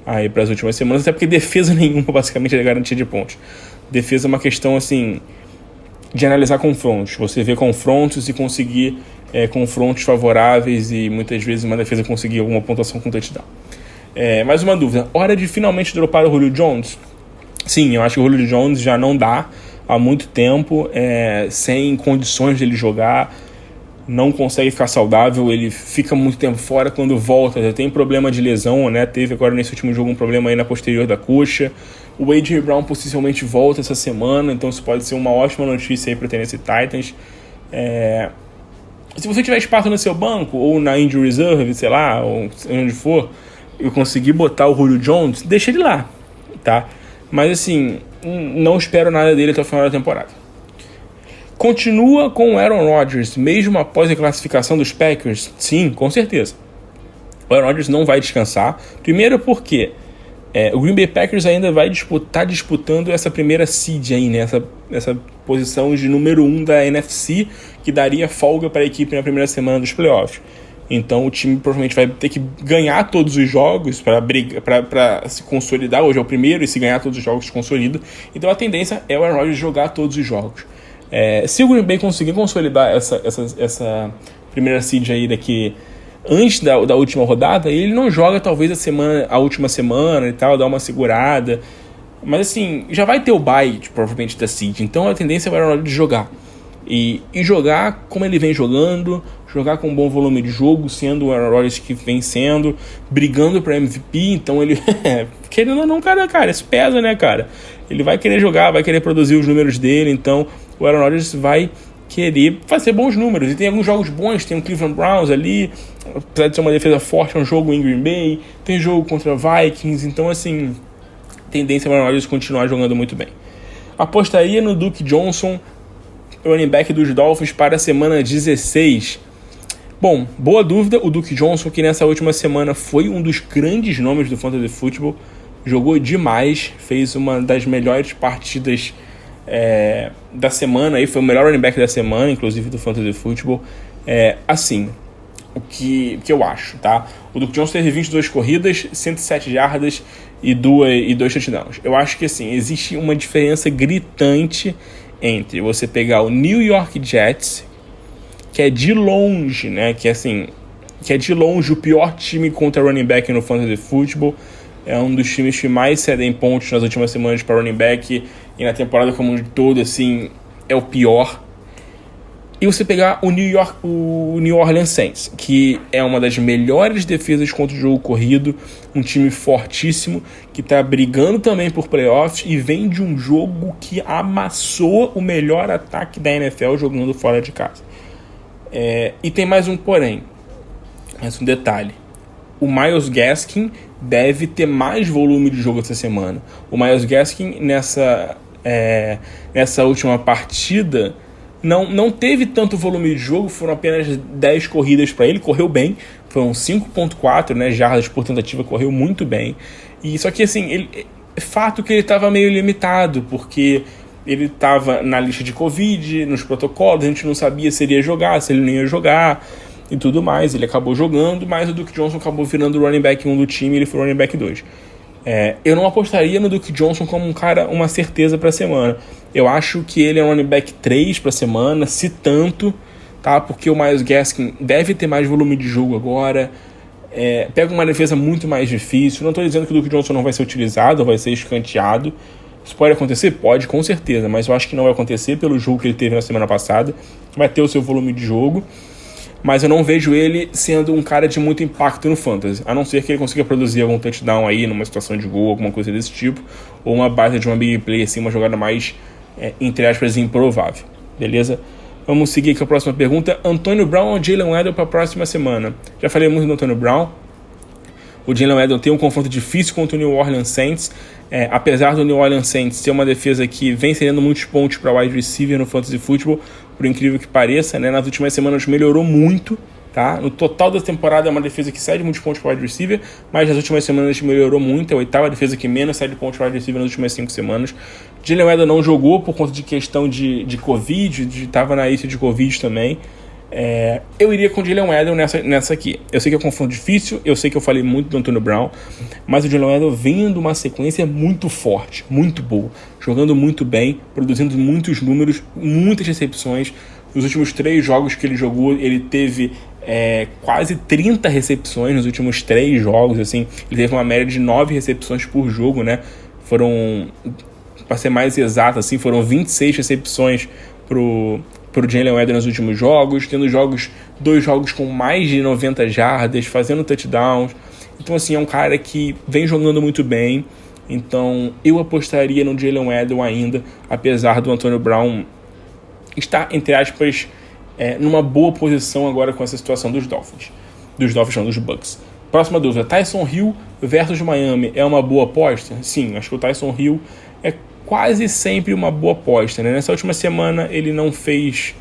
aí para as últimas semanas, até porque defesa nenhuma basicamente é garantia de pontos. Defesa é uma questão, assim, de analisar confrontos. Você vê confrontos e conseguir confrontos favoráveis, e muitas vezes uma defesa conseguir alguma pontuação com touchdown. Mais uma dúvida. Hora de finalmente dropar o Julio Jones? Sim, eu acho que o Julio Jones já não dá. há muito tempo, sem condições de ele jogar, não consegue ficar saudável, ele fica muito tempo fora, quando volta já tem problema de lesão, né? Teve agora nesse último jogo um problema aí na posterior da coxa. O A.J. Brown possivelmente volta essa semana, então isso pode ser uma ótima notícia aí para o Tennessee Titans. Se você tiver espaço no seu banco, ou na Injury Reserve, sei lá, ou onde for, e conseguir botar o Julio Jones, deixa ele lá, tá? Mas assim, não espero nada dele até o final da temporada. Continua com o Aaron Rodgers, mesmo após a classificação dos Packers? Sim, com certeza. O Aaron Rodgers não vai descansar. Primeiro porque o Green Bay Packers ainda vai disputando essa primeira seed aí, né? Essa posição de número 1 da NFC, que daria folga para a equipe na primeira semana dos playoffs. Então o time provavelmente vai ter que ganhar todos os jogos para se consolidar. Hoje é o primeiro, e se ganhar todos os jogos se consolida. Então a tendência é o Aaron Rodgers jogar todos os jogos. Se o Green Bay conseguir consolidar essa primeira seed aí daqui antes da última rodada, ele não joga talvez a última semana e tal, dá uma segurada. Mas assim, já vai ter o bye provavelmente da seed, então a tendência é o Aaron Rodgers jogar. E jogar como ele vem jogando, jogar com um bom volume de jogo, sendo o Aaron Rodgers que vem sendo, brigando para MVP, então ele, querendo ou não, cara, isso pesa, né, cara? Ele vai querer jogar, vai querer produzir os números dele, então o Aaron Rodgers vai querer fazer bons números. E tem alguns jogos bons, tem o Cleveland Browns ali, apesar de ser uma defesa forte, é um jogo em Green Bay, tem jogo contra Vikings, então assim, tendência é o Aaron Rodgers continuar jogando muito bem. Apostaria no Duke Johnson, running back dos Dolphins, para a semana 16. Bom, boa dúvida, o Duke Johnson, que nessa última semana foi um dos grandes nomes do Fantasy Football, jogou demais, fez uma das melhores partidas da semana, aí foi o melhor running back da semana, inclusive do Fantasy Football. Assim, o que eu acho, tá? O Duke Johnson teve 22 corridas, 107 jardas e 2 touchdowns. Eu acho que assim, existe uma diferença gritante entre você pegar o New York Jets, que é de longe, né? Que é de longe o pior time contra running back no Fantasy Football. É um dos times que mais cedem pontos nas últimas semanas para running back, e na temporada como um todo, assim, é o pior. E você pegar o New Orleans Saints, que é uma das melhores defesas contra o jogo corrido, um time fortíssimo, que está brigando também por playoffs e vem de um jogo que amassou o melhor ataque da NFL jogando fora de casa. E tem mais um porém, mais um detalhe. O Myles Gaskin deve ter mais volume de jogo essa semana. O Myles Gaskin nessa última partida não teve tanto volume de jogo, foram apenas 10 corridas para ele, correu bem, foram 5.4, né, jardas por tentativa, correu muito bem. E só que assim, é fato que ele estava meio limitado, porque ele estava na lista de Covid, nos protocolos, a gente não sabia se ele ia jogar, se ele não ia jogar e tudo mais. Ele acabou jogando, mas o Duke Johnson acabou virando o running back 1 do time, ele foi o running back 2. Eu não apostaria no Duke Johnson como uma certeza para a semana. Eu acho que ele é um running back 3 para a semana, se tanto, tá? Porque o Myles Gaskin deve ter mais volume de jogo agora, pega uma defesa muito mais difícil. Não estou dizendo que o Duke Johnson não vai ser utilizado, vai ser escanteado. Isso pode acontecer? Pode, com certeza, mas eu acho que não vai acontecer pelo jogo que ele teve na semana passada. Vai ter o seu volume de jogo, mas eu não vejo ele sendo um cara de muito impacto no Fantasy, a não ser que ele consiga produzir algum touchdown aí numa situação de gol, alguma coisa desse tipo, ou uma base de uma big play, assim, uma jogada mais, entre aspas, improvável. Beleza? Vamos seguir aqui a próxima pergunta. Antônio Brown ou Jalen Waddle para a próxima semana? Já falei muito do Antônio Brown. O Jalen Waddle tem um confronto difícil contra o New Orleans Saints. Apesar do New Orleans Saints ser uma defesa que vem cedendo muitos pontos para wide receiver no Fantasy Football, por incrível que pareça, né? Nas últimas semanas melhorou muito, tá? No total da temporada é uma defesa que cede muitos pontos para wide receiver, mas nas últimas semanas melhorou muito. É a oitava defesa que menos cede pontos para wide receiver nas últimas 5 semanas. Jalen Waddle não jogou por conta de questão de Covid, estava na lista de Covid também. Eu iria com o Jalen Waddle nessa aqui. Eu sei que é um confronto difícil, eu sei que eu falei muito do Antônio Brown, mas o Jalen Waddle vem de uma sequência muito forte, muito boa, jogando muito bem, produzindo muitos números, muitas recepções. Nos últimos 3 jogos que ele jogou, ele teve quase 30 recepções nos últimos 3 jogos, assim. Ele teve uma média de 9 recepções por jogo, né? Foram para ser mais exato, assim, foram 26 recepções pro Jalen Waddle nos últimos jogos, tendo dois jogos com mais de 90 jardas, fazendo touchdowns. Então, assim, é um cara que vem jogando muito bem. Então, eu apostaria no Jalen Waddle ainda, apesar do Antonio Brown estar, entre aspas, numa boa posição agora com essa situação dos Dolphins. Dos Bucks. Próxima dúvida, Tyson Hill versus Miami é uma boa aposta? Sim, acho que o Tyson Hill é quase sempre uma boa aposta, né? Nessa última semana ele não fez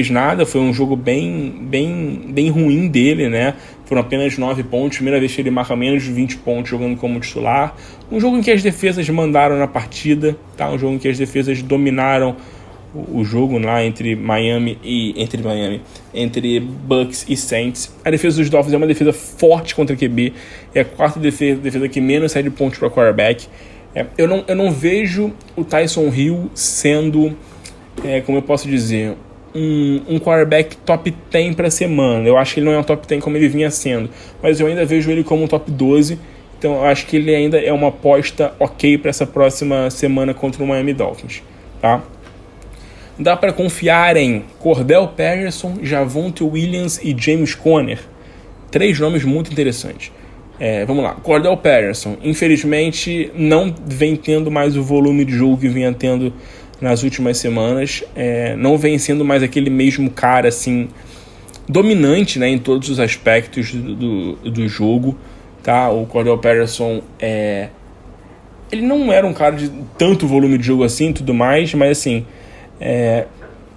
nada, foi um jogo bem ruim dele, né? Foram apenas 9 pontos, primeira vez que ele marca menos de 20 pontos jogando como titular. Um jogo em que as defesas mandaram na partida, tá? Um jogo em que as defesas dominaram o jogo lá entre Bucks e Saints. A defesa dos Dolphins é uma defesa forte contra QB, é a quarta defesa que menos sai de pontos para quarterback. Eu não vejo o Tyson Hill sendo, como eu posso dizer, um quarterback top 10 para a semana. Eu acho que ele não é um top 10 como ele vinha sendo, mas eu ainda vejo ele como um top 12, então eu acho que ele ainda é uma aposta ok para essa próxima semana contra o Miami Dolphins, tá? Dá para confiar em Cordell Patterson, Javonte Williams e James Conner. 3 nomes muito interessantes. Vamos lá. Cordell Patterson, infelizmente, não vem tendo mais o volume de jogo que vinha tendo nas últimas semanas. Não vem sendo mais aquele mesmo cara assim, dominante, né, em todos os aspectos do jogo. Tá? O Cordell Patterson ele não era um cara de tanto volume de jogo assim, tudo mais, mas assim,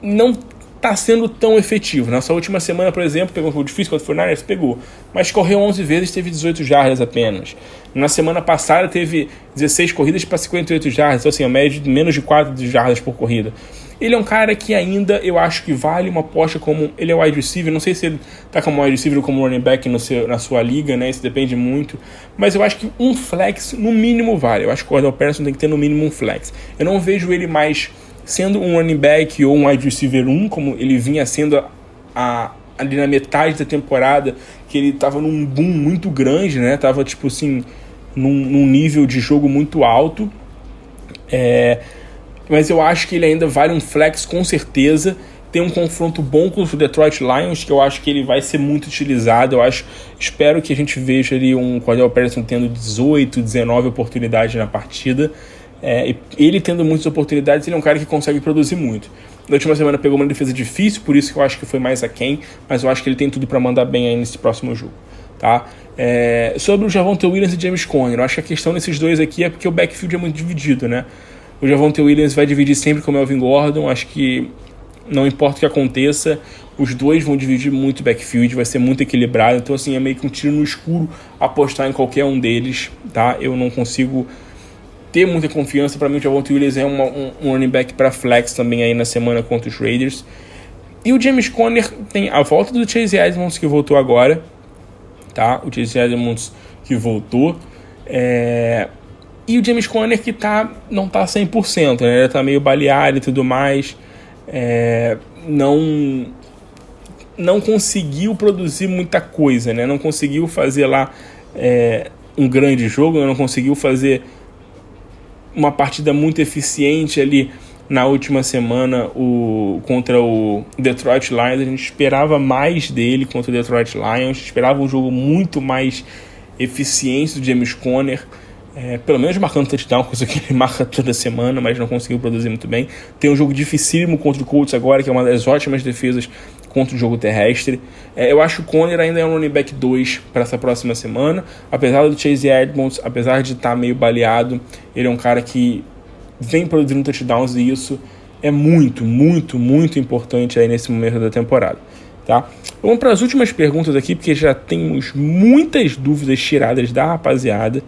não está sendo tão efetivo. Nessa última semana, por exemplo, pegou um jogo difícil contra o 49ers, pegou, mas correu 11 vezes, teve 18 jardas apenas. Na semana passada teve 16 corridas para 58 jardas, então assim, a média de menos de 4 jardas por corrida. Ele é um cara que ainda, eu acho que vale uma aposta como... Ele é wide receiver, não sei se ele está como wide receiver ou como running back na sua liga, né? Isso depende muito. Mas eu acho que um flex, no mínimo, vale. Eu acho que o Cordell Patterson tem que ter, no mínimo, um flex. Eu não vejo ele mais sendo um running back ou um wide receiver 1, como ele vinha sendo ali na metade da temporada, que ele estava num boom muito grande, né? Tava, tipo assim, num nível de jogo muito alto. Mas eu acho que ele ainda vale um flex com certeza. Tem um confronto bom com o Detroit Lions, que eu acho que ele vai ser muito utilizado. Espero que a gente veja ali um Cordell Patterson tendo 18, 19 oportunidades na partida. Ele tendo muitas oportunidades, ele é um cara que consegue produzir muito. Na última semana pegou uma defesa difícil, por isso que eu acho que foi mais aquém, mas eu acho que ele tem tudo para mandar bem aí nesse próximo jogo, tá? Sobre o Javonte Williams e James Conner, eu acho que a questão desses dois aqui é porque o backfield é muito dividido, né? O Javonte Williams vai dividir sempre com o Melvin Gordon, acho que não importa o que aconteça, os dois vão dividir muito o backfield, vai ser muito equilibrado, então assim, é meio que um tiro no escuro apostar em qualquer um deles, tá? Eu não consigo ter muita confiança. Para mim, o Javonte Williams é um running back para flex também aí na semana contra os Raiders. E o James Conner tem a volta do Chase Edmonds, que voltou agora, tá? O Chase Edmonds que voltou. E o James Conner que não tá 100%, né? Ele tá meio baleado e tudo mais. Não conseguiu produzir muita coisa, né? Não conseguiu fazer lá um grande jogo, não conseguiu fazer uma partida muito eficiente ali na última semana contra o Detroit Lions. A gente esperava mais dele contra o Detroit Lions, esperava um jogo muito mais eficiente do James Conner, pelo menos marcando touchdown, coisa que ele marca toda semana, mas não conseguiu produzir muito bem. Tem um jogo dificílimo contra o Colts agora, que é uma das ótimas defesas contra o jogo terrestre. Eu acho que o Conner ainda é um running back 2 para essa próxima semana, apesar do Chase Edmonds, apesar de estar meio baleado, ele é um cara que vem produzindo touchdowns, e isso é muito, muito, muito importante aí nesse momento da temporada, tá? Vamos para as últimas perguntas aqui, porque já temos muitas dúvidas tiradas da rapaziada,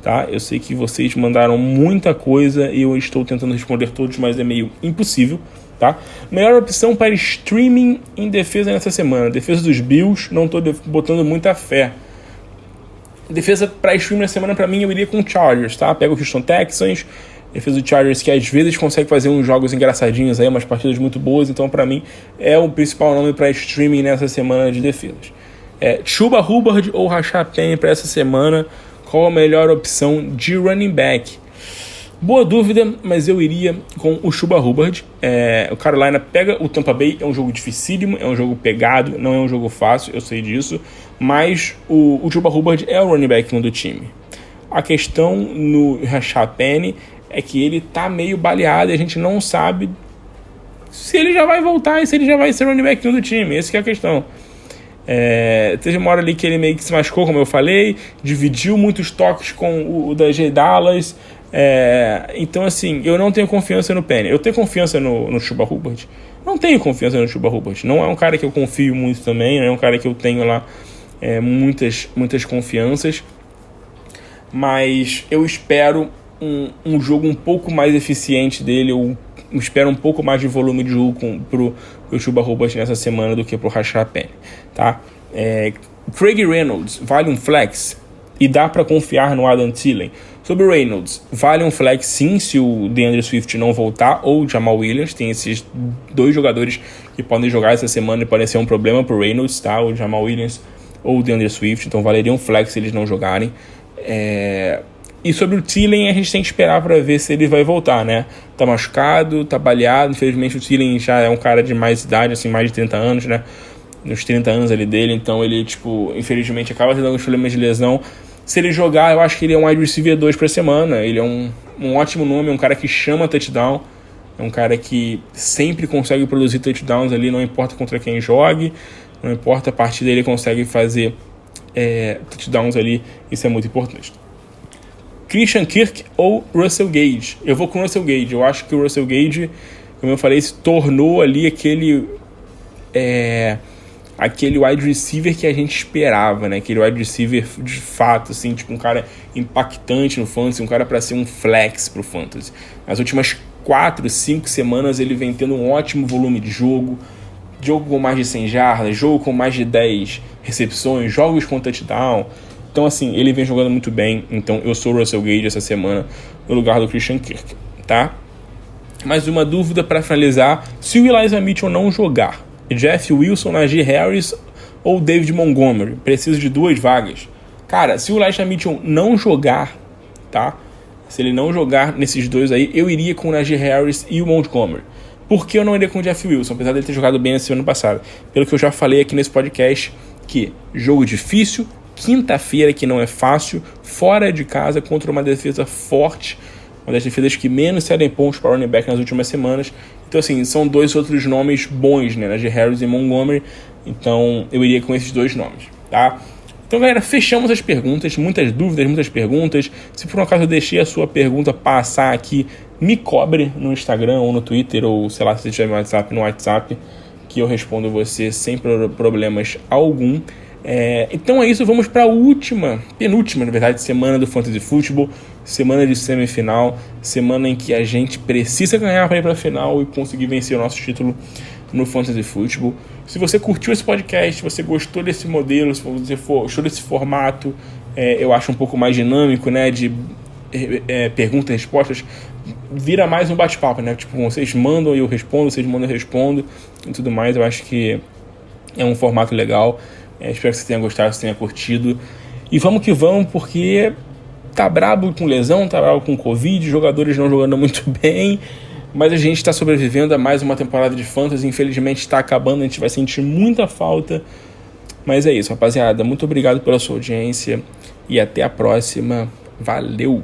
tá? Eu sei que vocês mandaram muita coisa e eu estou tentando responder todos, mas é meio impossível, tá? Melhor opção para streaming em defesa nessa semana. Defesa dos Bills, não estou botando muita fé. Defesa para streaming na semana, para mim, eu iria com o Chargers, tá? Pega o Houston Texans, defesa do Chargers, que às vezes consegue fazer uns jogos engraçadinhos aí, umas partidas muito boas, então para mim é o principal nome para streaming nessa semana de defesas. Chuba Hubbard ou Rashad Penny para essa semana? Qual a melhor opção de running back? Boa dúvida, mas eu iria com o Chuba Hubbard. O Carolina pega o Tampa Bay, é um jogo dificílimo, é um jogo pegado, não é um jogo fácil, eu sei disso, mas o Chuba Hubbard é o running back 1 do time. A questão no Rashad Penny é que ele tá meio baleado e a gente não sabe se ele já vai voltar e se ele já vai ser running back 1 do time. Essa que é a questão. Teve uma hora ali que ele meio que se machucou, como eu falei, dividiu muitos toques com o Dajay Dallas. Então, assim, eu não tenho confiança no Penny. Eu tenho confiança no Chuba Hubbard? Não tenho confiança no Chuba Hubbard. Não é um cara que eu confio muito também, não é um cara que eu tenho lá muitas confianças. Mas eu espero um jogo um pouco mais eficiente dele. Eu espero um pouco mais de volume de jogo pro Chuba Hubbard nessa semana do que pro Rashad Penny, tá? Craig Reynolds, vale um flex? E dá para confiar no Adam Thielen? Sobre o Reynolds, vale um flex sim se o DeAndre Swift não voltar, ou o Jamal Williams. Tem esses dois jogadores que podem jogar essa semana e podem ser um problema pro Reynolds, tá? O Jamal Williams ou o DeAndre Swift, então valeria um flex se eles não jogarem. E sobre o Thielen, a gente tem que esperar para ver se ele vai voltar, né? Tá machucado, tá baleado. Infelizmente o Thielen já é um cara de mais idade, assim, mais de 30 anos, né? Nos 30 anos ali dele, então ele, infelizmente acaba tendo alguns problemas de lesão. Se ele jogar, eu acho que ele é um wide receiver 2 pra semana. Ele é um ótimo nome, é um cara que chama touchdown. É um cara que sempre consegue produzir touchdowns ali, não importa contra quem jogue. Não importa a partida, ele consegue fazer touchdowns ali. Isso é muito importante. Christian Kirk ou Russell Gage? Eu vou com o Russell Gage. Eu acho que o Russell Gage, como eu falei, se tornou ali aquele wide receiver que a gente esperava, né? Aquele wide receiver de fato, assim, um cara impactante no fantasy, um cara para ser um flex pro fantasy. Nas últimas 4, 5 semanas ele vem tendo um ótimo volume de jogo com mais de 100 jardas, jogo com mais de 10 recepções, jogos com touchdown. Então, assim, ele vem jogando muito bem. Então, eu sou o Russell Gage essa semana no lugar do Christian Kirk, tá? Mais uma dúvida para finalizar. Se o Elijah Mitchell não jogar, Jeff Wilson, Najee Harris ou David Montgomery? Preciso de 2 vagas. Cara, se o Elijah Mitchell não jogar, tá? Se ele não jogar nesses 2 aí, eu iria com o Najee Harris e o Montgomery. Por que eu não iria com o Jeff Wilson? Apesar dele ter jogado bem nesse ano passado. Pelo que eu já falei aqui nesse podcast, que jogo difícil, quinta-feira que não é fácil, fora de casa contra uma defesa forte, uma das defesas que menos cedem pontos para o running back nas últimas semanas. Então, assim, são 2 outros nomes bons, né? Najee Harris e Montgomery. Então, eu iria com esses 2 nomes, tá? Então, galera, fechamos as perguntas. Muitas dúvidas, muitas perguntas. Se por um acaso eu deixei a sua pergunta passar aqui, me cobre no Instagram ou no Twitter, ou sei lá, se você tiver no WhatsApp, que eu respondo você sem problemas algum. Então é isso, vamos para a penúltima, na verdade, semana do Fantasy Football, semana de semifinal, semana em que a gente precisa ganhar para ir para a final e conseguir vencer o nosso título no Fantasy Football. Se você curtiu esse podcast, se você gostou desse modelo, se você gostou desse formato, eu acho um pouco mais dinâmico, né, de perguntas e respostas, vira mais um bate-papo, né, vocês mandam e eu respondo, vocês mandam e eu respondo e tudo mais. Eu acho que é um formato legal. Espero que você tenha gostado, que você tenha curtido. E vamos que vamos, porque tá brabo com lesão, tá brabo com Covid, jogadores não jogando muito bem, mas a gente tá sobrevivendo a mais uma temporada de Fantasy. Infelizmente está acabando, a gente vai sentir muita falta. Mas é isso, rapaziada. Muito obrigado pela sua audiência e até a próxima. Valeu!